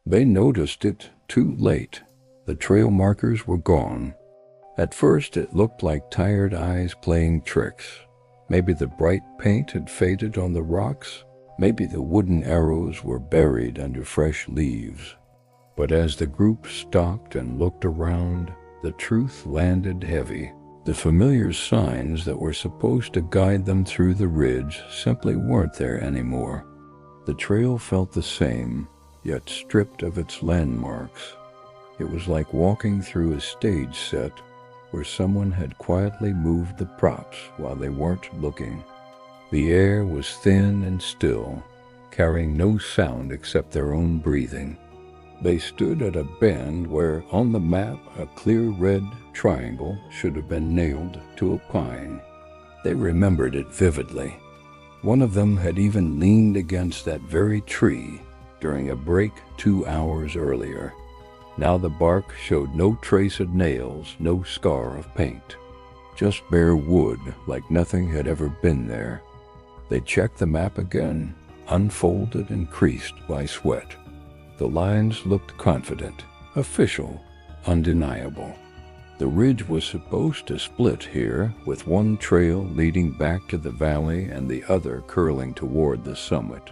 They noticed it too late. The trail markers were gone. At first it looked like tired eyes playing tricks. Maybe the bright paint had faded on the rocks. Maybe the wooden arrows were buried under fresh leaves. But as the group stopped and looked around, the truth landed heavy. The familiar signs that were supposed to guide them through the ridge simply weren't there anymore. The trail felt the same, yet stripped of its landmarks. It was like walking through a stage set where someone had quietly moved the props while they weren't looking. The air was thin and still, carrying no sound except their own breathing. They stood at a bend where, on the map, a clear red triangle should have been nailed to a pine. They remembered it vividly. One of them had even leaned against that very tree during a break 2 hours earlier. Now the bark showed no trace of nails, no scar of paint. Just bare wood, like nothing had ever been there. They checked the map again, unfolded and creased by sweat. The lines looked confident, official, undeniable. The ridge was supposed to split here, with one trail leading back to the valley and the other curling toward the summit.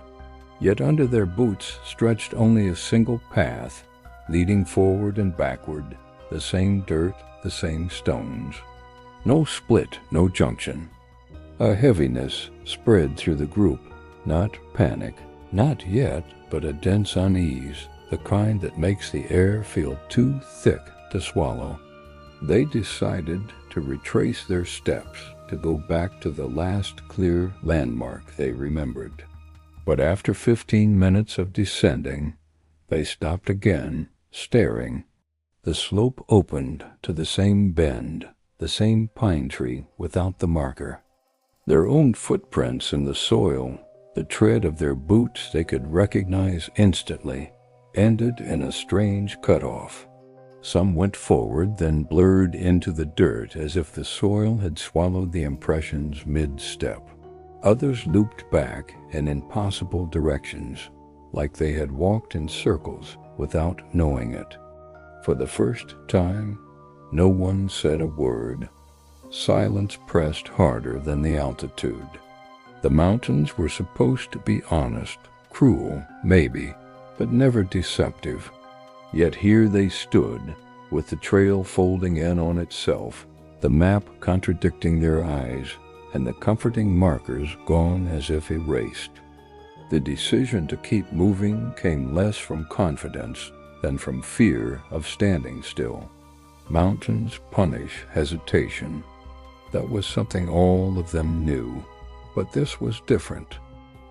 Yet under their boots stretched only a single path, leading forward and backward, the same dirt, the same stones. No split, no junction. A heaviness spread through the group, not panic, not yet, but a dense unease, the kind that makes the air feel too thick to swallow. They decided to retrace their steps, to go back to the last clear landmark they remembered. But after 15 minutes of descending, they stopped again, staring. The slope opened to the same bend, the same pine tree without the marker. Their own footprints in the soil, the tread of their boots they could recognize instantly, ended in a strange cutoff. Some went forward, then blurred into the dirt as if the soil had swallowed the impressions mid-step. Others looped back in impossible directions, like they had walked in circles without knowing it. For the first time, no one said a word. Silence pressed harder than the altitude. The mountains were supposed to be honest, cruel, maybe, but never deceptive. Yet here they stood, with the trail folding in on itself, the map contradicting their eyes, and the comforting markers gone as if erased. The decision to keep moving came less from confidence than from fear of standing still. Mountains punish hesitation. That was something all of them knew. But this was different.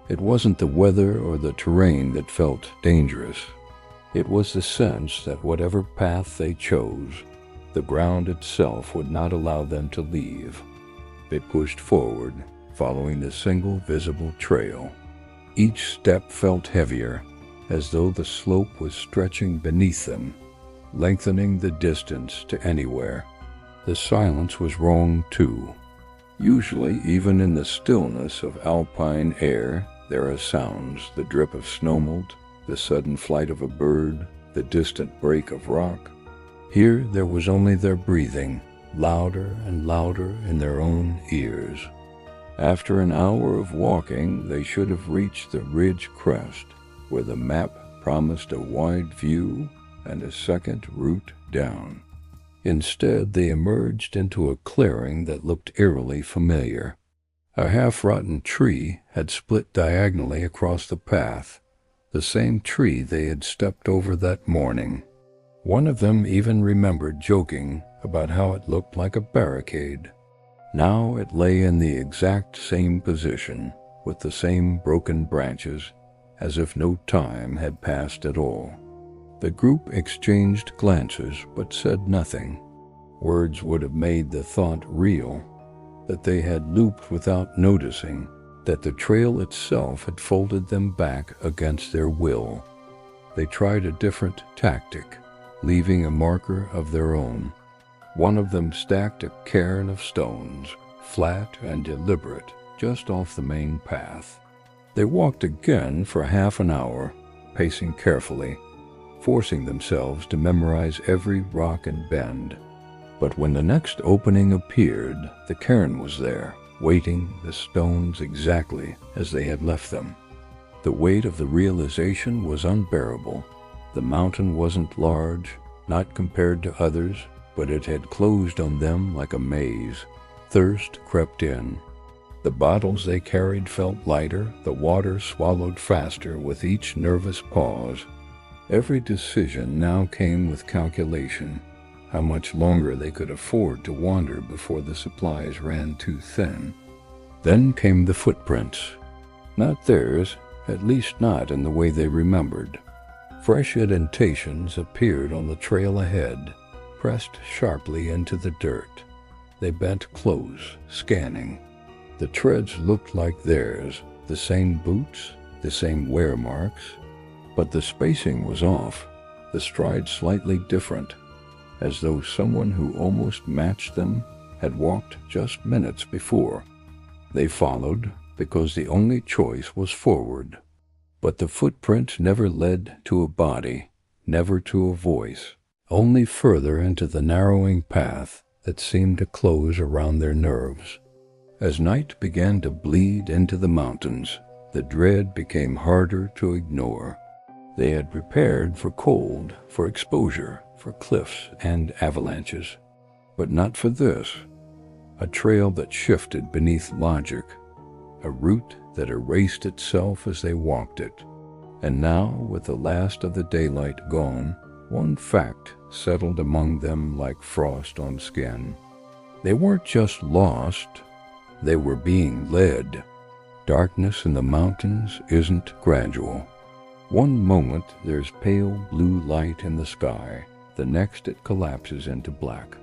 It wasn't the weather or the terrain that felt dangerous. It was the sense that whatever path they chose, the ground itself would not allow them to leave. They pushed forward, following the single visible trail. Each step felt heavier, as though the slope was stretching beneath them, lengthening the distance to anywhere. The silence was wrong too. Usually, even in the stillness of alpine air, there are sounds, the drip of snowmelt, the sudden flight of a bird, the distant break of rock. Here there was only their breathing, louder and louder in their own ears. After an hour of walking, they should have reached the ridge crest, where the map promised a wide view and a second route down. Instead, they emerged into a clearing that looked eerily familiar. A half-rotten tree had split diagonally across the path, the same tree they had stepped over that morning. One of them even remembered joking about how it looked like a barricade. Now it lay in the exact same position, with the same broken branches, as if no time had passed at all. The group exchanged glances, but said nothing. Words would have made the thought real, that they had looped without noticing, that the trail itself had folded them back against their will. They tried a different tactic, leaving a marker of their own. One of them stacked a cairn of stones, flat and deliberate, just off the main path. They walked again for half an hour, pacing carefully. forcing themselves to memorize every rock and bend. But when the next opening appeared, the cairn was there, weighting the stones exactly as they had left them. The weight of the realization was unbearable. The mountain wasn't large, not compared to others, but it had closed on them like a maze. Thirst crept in. The bottles they carried felt lighter, the water swallowed faster with each nervous pause. Every decision now came with calculation, how much longer they could afford to wander before the supplies ran too thin. Then came the footprints. Not theirs, at least not in the way they remembered. Fresh indentations appeared on the trail ahead, pressed sharply into the dirt. They bent close, scanning. The treads looked like theirs, the same boots, the same wear marks, but the spacing was off, the stride slightly different, as though someone who almost matched them had walked just minutes before. They followed because the only choice was forward. But the footprint never led to a body, never to a voice, only further into the narrowing path that seemed to close around their nerves. As night began to bleed into the mountains, the dread became harder to ignore. They had prepared for cold, for exposure, for cliffs and avalanches, but not for this. A trail that shifted beneath logic, a route that erased itself as they walked it. And now, with the last of the daylight gone, one fact settled among them like frost on skin. They weren't just lost, they were being led. Darkness in the mountains isn't gradual. One moment there's pale blue light in the sky, the next it collapses into black.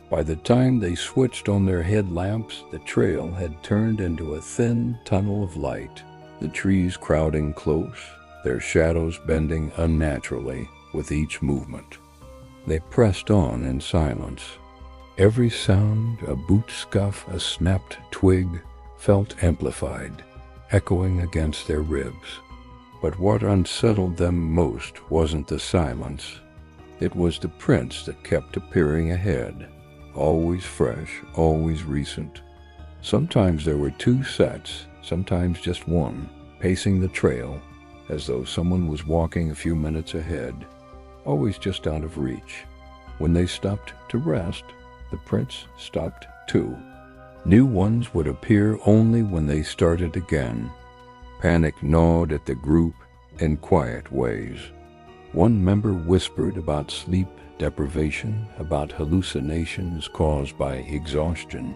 By the time they switched on their headlamps, the trail had turned into a thin tunnel of light, the trees crowding close, their shadows bending unnaturally with each movement. They pressed on in silence. Every sound, a boot scuff, a snapped twig, felt amplified, echoing against their ribs. But what unsettled them most wasn't the silence. It was the prints that kept appearing ahead. Always fresh, always recent. Sometimes there were two sets, sometimes just one, pacing the trail, as though someone was walking a few minutes ahead, always just out of reach. When they stopped to rest, the prints stopped too. New ones would appear only when they started again. Panic gnawed at the group in quiet ways. One member whispered about sleep deprivation, about hallucinations caused by exhaustion.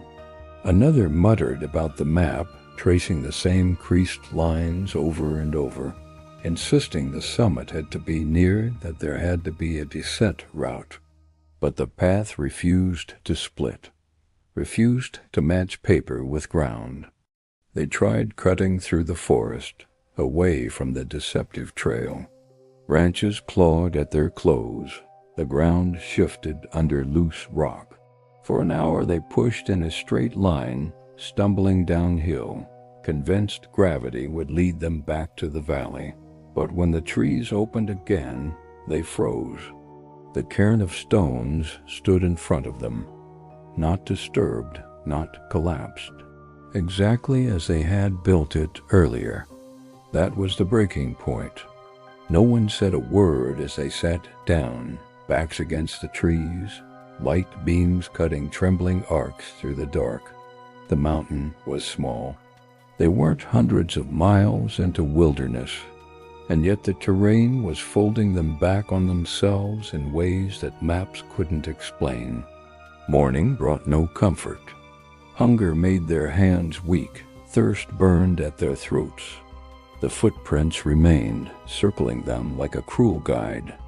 Another muttered about the map, tracing the same creased lines over and over, insisting the summit had to be near, that there had to be a descent route. But the path refused to split, refused to match paper with ground. They tried cutting through the forest, away from the deceptive trail. Branches clawed at their clothes. The ground shifted under loose rock. For an hour they pushed in a straight line, stumbling downhill, convinced gravity would lead them back to the valley. But when the trees opened again, they froze. The cairn of stones stood in front of them, not disturbed, not collapsed, exactly as they had built it earlier. That was the breaking point. No one said a word as they sat down, backs against the trees, light beams cutting trembling arcs through the dark. The mountain was small. They weren't hundreds of miles into wilderness, and yet the terrain was folding them back on themselves in ways that maps couldn't explain. Morning brought no comfort. Hunger made their hands weak, thirst burned at their throats. The footprints remained, circling them like a cruel guide.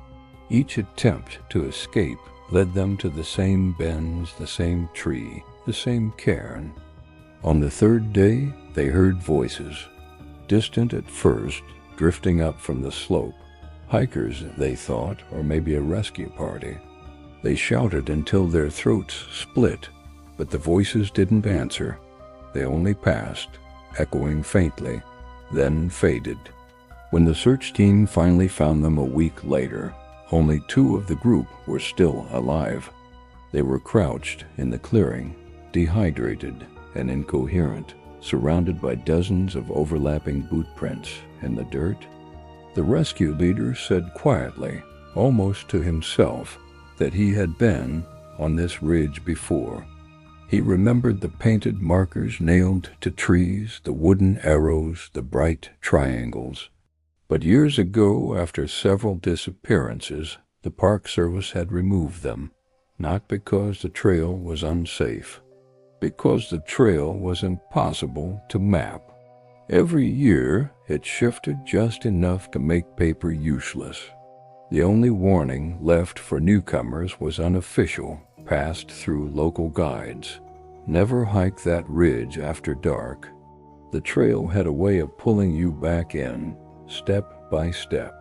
Each attempt to escape led them to the same bends, the same tree, the same cairn. On the third day, they heard voices, distant at first, drifting up from the slope. Hikers, they thought, or maybe a rescue party. They shouted until their throats split, but the voices didn't answer. They only passed, echoing faintly, then faded. When the search team finally found them a week later, Only 2 of the group were still alive. They were crouched in the clearing, dehydrated and incoherent, surrounded by dozens of overlapping boot prints in the dirt. The rescue leader said quietly, almost to himself, that he had been on this ridge before. He remembered the painted markers nailed to trees, the wooden arrows, the bright triangles. But years ago, after several disappearances, the Park Service had removed them, not because the trail was unsafe, because the trail was impossible to map. Every year, it shifted just enough to make paper useless. The only warning left for newcomers was unofficial, passed through local guides. Never hike that ridge after dark. The trail had a way of pulling you back in, step by step,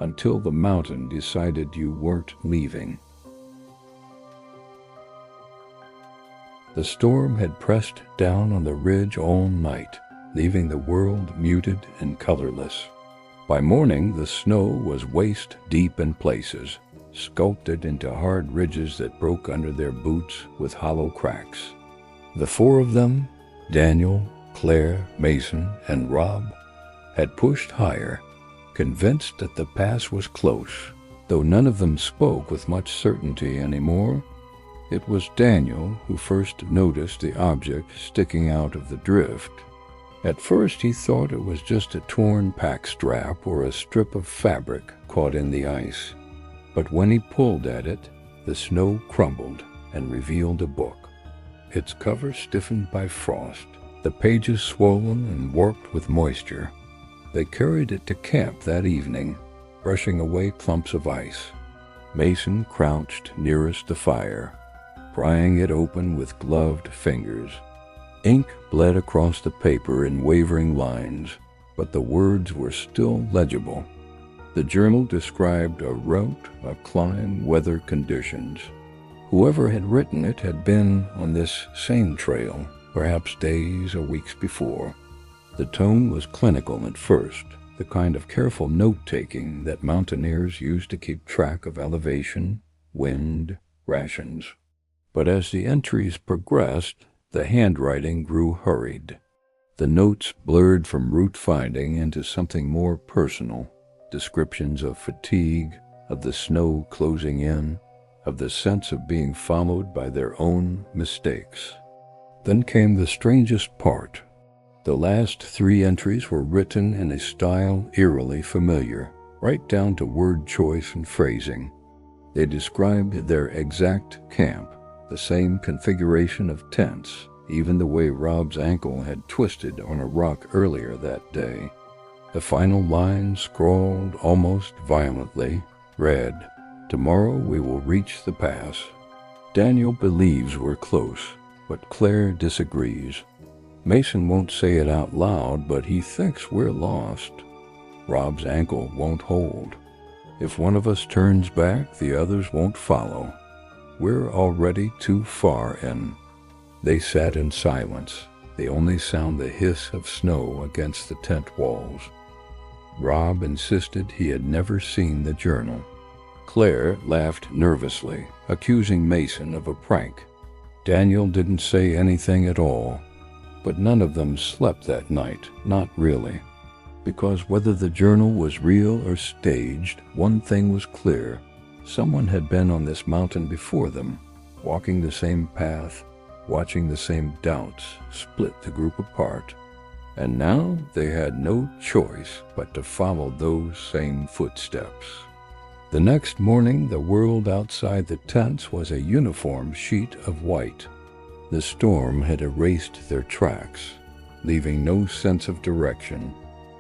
until the mountain decided you weren't leaving. The storm had pressed down on the ridge all night, leaving the world muted and colorless. By morning, the snow was waist-deep in places, sculpted into hard ridges that broke under their boots with hollow cracks. The 4 of them, Daniel, Claire, Mason, and Rob, had pushed higher, convinced that the pass was close, though none of them spoke with much certainty anymore. It was Daniel who first noticed the object sticking out of the drift. At first he thought it was just a torn pack strap or a strip of fabric caught in the ice. But when he pulled at it, the snow crumbled and revealed a book. Its cover stiffened by frost, the pages swollen and warped with moisture. They carried it to camp that evening, brushing away clumps of ice. Mason crouched nearest the fire, prying it open with gloved fingers. Ink bled across the paper in wavering lines, but the words were still legible. The journal described a route, a climb, weather conditions. Whoever had written it had been on this same trail, perhaps days or weeks before. The tone was clinical at first, the kind of careful note-taking that mountaineers use to keep track of elevation, wind, rations. But as the entries progressed, the handwriting grew hurried. The notes blurred from route finding into something more personal, descriptions of fatigue, of the snow closing in, of the sense of being followed by their own mistakes. Then came the strangest part. The last 3 entries were written in a style eerily familiar, right down to word choice and phrasing. They described their exact camp, the same configuration of tents, even the way Rob's ankle had twisted on a rock earlier that day. The final line, scrawled almost violently, read, "Tomorrow we will reach the pass." Daniel believes we're close, but Claire disagrees. Mason won't say it out loud, but he thinks we're lost. Rob's ankle won't hold. If one of us turns back, the others won't follow. We're already too far in. They sat in silence, the only sound the hiss of snow against the tent walls. Rob insisted he had never seen the journal. Claire laughed nervously, accusing Mason of a prank. Daniel didn't say anything at all, but none of them slept that night, not really. Because whether the journal was real or staged, one thing was clear. Someone had been on this mountain before them, walking the same path, watching the same doubts split the group apart. And now they had no choice but to follow those same footsteps. The next morning, the world outside the tents was a uniform sheet of white. The storm had erased their tracks, leaving no sense of direction,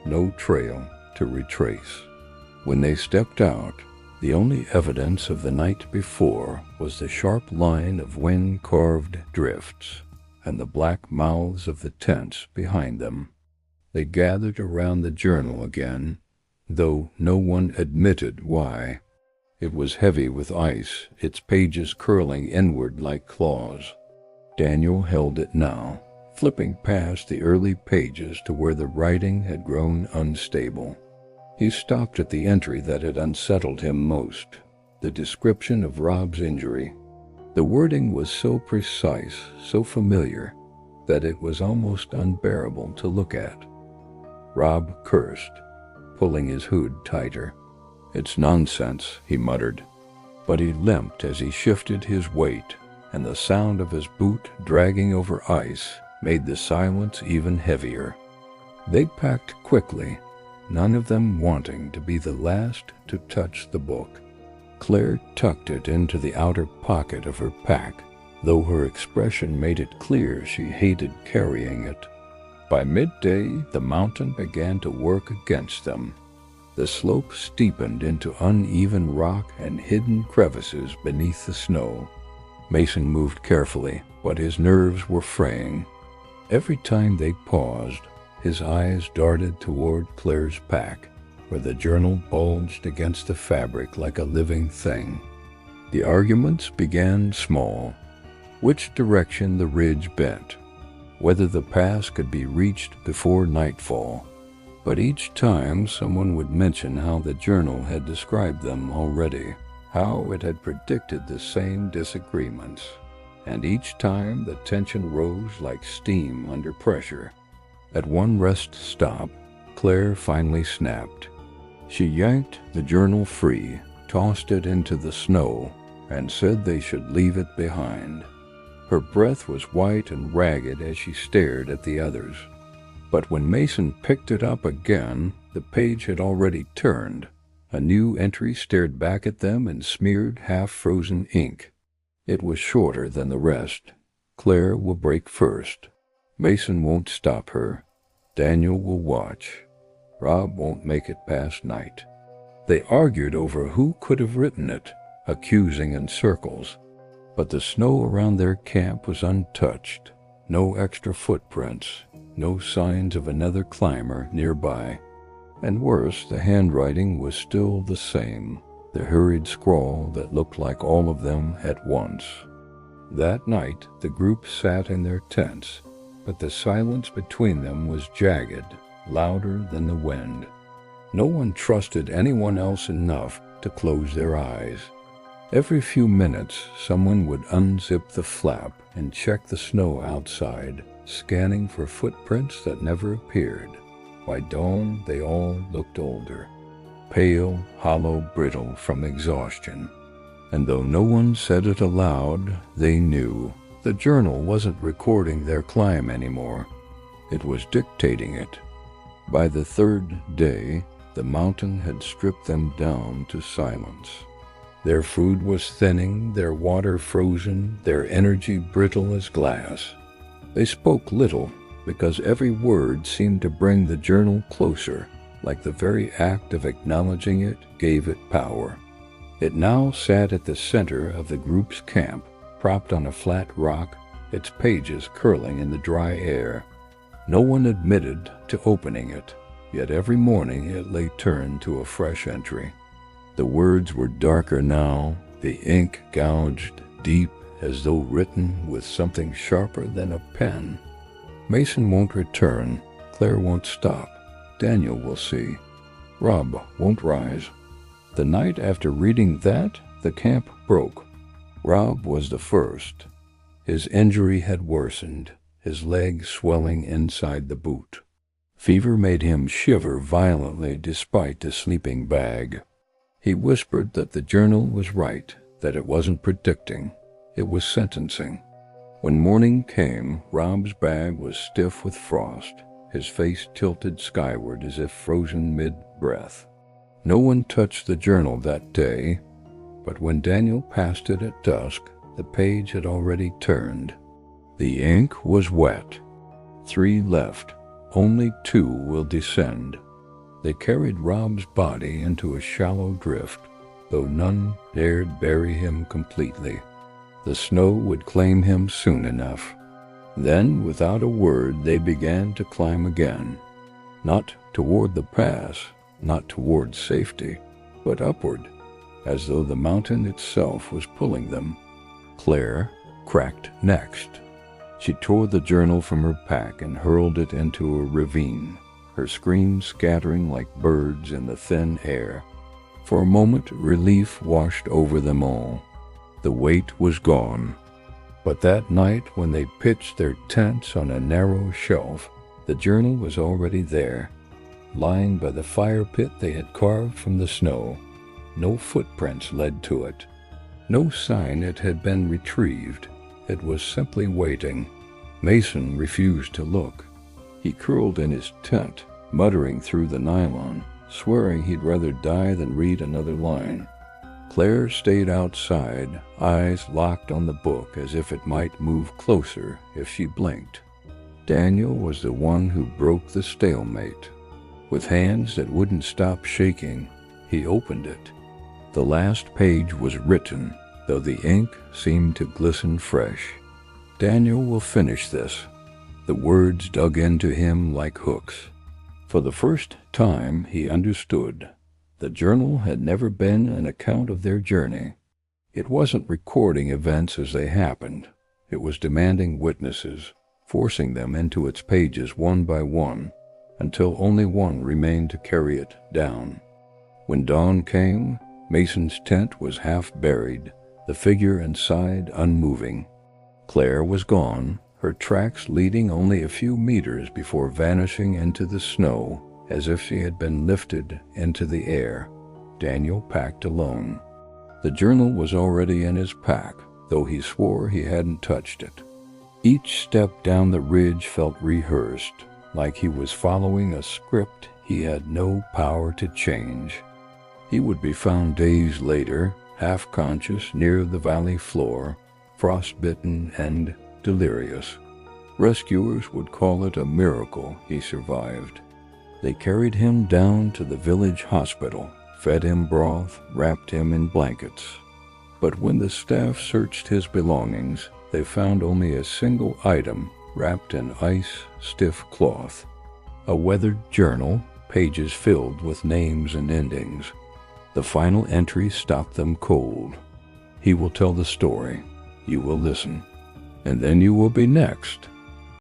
no trail to retrace. When they stepped out, the only evidence of the night before was the sharp line of wind-carved drifts and the black mouths of the tents behind them. They gathered around the journal again, though no one admitted why. It was heavy with ice, its pages curling inward like claws. Daniel held it now, flipping past the early pages to where the writing had grown unstable. He stopped at the entry that had unsettled him most, the description of Rob's injury. The wording was so precise, so familiar, that it was almost unbearable to look at. Rob cursed, pulling his hood tighter. "It's nonsense," he muttered, but he limped as he shifted his weight, and the sound of his boot dragging over ice made the silence even heavier. They packed quickly, none of them wanting to be the last to touch the book. Claire tucked it into the outer pocket of her pack, though her expression made it clear she hated carrying it. By midday, the mountain began to work against them. The slope steepened into uneven rock and hidden crevices beneath the snow. Mason moved carefully, but his nerves were fraying. Every time they paused, his eyes darted toward Claire's pack, where the journal bulged against the fabric like a living thing. The arguments began small. Which direction the ridge bent, whether the pass could be reached before nightfall. But each time someone would mention how the journal had described them already, how it had predicted the same disagreements, and each time the tension rose like steam under pressure. At one rest stop, Claire finally snapped. She yanked the journal free, tossed it into the snow, and said they should leave it behind. Her breath was white and ragged as she stared at the others. But when Mason picked it up again, the page had already turned. A new entry stared back at them in smeared, half-frozen ink. It was shorter than the rest. "Claire will break first. Mason won't stop her. Daniel will watch. Rob won't make it past night." They argued over who could have written it, accusing in circles. But the snow around their camp was untouched. No extra footprints, no signs of another climber nearby. And worse, the handwriting was still the same, the hurried scrawl that looked like all of them at once. That night, the group sat in their tents, but the silence between them was jagged, louder than the wind. No one trusted anyone else enough to close their eyes. Every few minutes, someone would unzip the flap and check the snow outside, scanning for footprints that never appeared. By dawn, they all looked older, pale, hollow, brittle from exhaustion. And though no one said it aloud, they knew. The journal wasn't recording their climb anymore. It was dictating it. By the third day, the mountain had stripped them down to silence. Their food was thinning, their water frozen, their energy brittle as glass. They spoke little, because every word seemed to bring the journal closer, like the very act of acknowledging it gave it power. It now sat at the center of the group's camp, propped on a flat rock, its pages curling in the dry air. No one admitted to opening it, yet every morning it lay turned to a fresh entry. The words were darker now, the ink gouged deep as though written with something sharper than a pen. Mason won't return. Claire won't stop. Daniel will see. Rob won't rise. The night after reading that, the camp broke. Rob was the first. His injury had worsened, his leg swelling inside the boot. Fever made him shiver violently despite the sleeping bag. He whispered that the journal was right, that it wasn't predicting, it was sentencing. When morning came, Rob's bag was stiff with frost, his face tilted skyward as if frozen mid-breath. No one touched the journal that day, but when Daniel passed it at dusk, the page had already turned. The ink was wet. 3 left. Only 2 will descend. They carried Rob's body into a shallow drift, though none dared bury him completely. The snow would claim him soon enough. Then, without a word, they began to climb again. Not toward the pass, not toward safety, but upward, as though the mountain itself was pulling them. Claire cracked next. She tore the journal from her pack and hurled it into a ravine. her screams scattering like birds in the thin air. For a moment, relief washed over them all. The weight was gone. But that night, when they pitched their tents on a narrow shelf, the journal was already there, lying by the fire pit they had carved from the snow. No footprints led to it. No sign it had been retrieved. It was simply waiting. Mason refused to look. He curled in his tent, muttering through the nylon, swearing he'd rather die than read another line. Claire stayed outside, eyes locked on the book as if it might move closer if she blinked. Daniel was the one who broke the stalemate. With hands that wouldn't stop shaking, he opened it. The last page was written, though the ink seemed to glisten fresh. Daniel will finish this. The words dug into him like hooks. For the first time he understood. The journal had never been an account of their journey. It wasn't recording events as they happened. It was demanding witnesses, forcing them into its pages one by one, until only one remained to carry it down. When dawn came, Mason's tent was half buried, the figure inside unmoving. Claire was gone, her tracks leading only a few meters before vanishing into the snow as if she had been lifted into the air. Daniel packed alone. The journal was already in his pack, though he swore he hadn't touched it. Each step down the ridge felt rehearsed, like he was following a script he had no power to change. He would be found days later, half-conscious near the valley floor, frostbitten and delirious. Rescuers would call it a miracle he survived. They carried him down to the village hospital, fed him broth, wrapped him in blankets. But when the staff searched his belongings, they found only a single item wrapped in ice-stiff cloth. A weathered journal, pages filled with names and endings. The final entry stopped them cold. He will tell the story. You will listen. And then you will be next.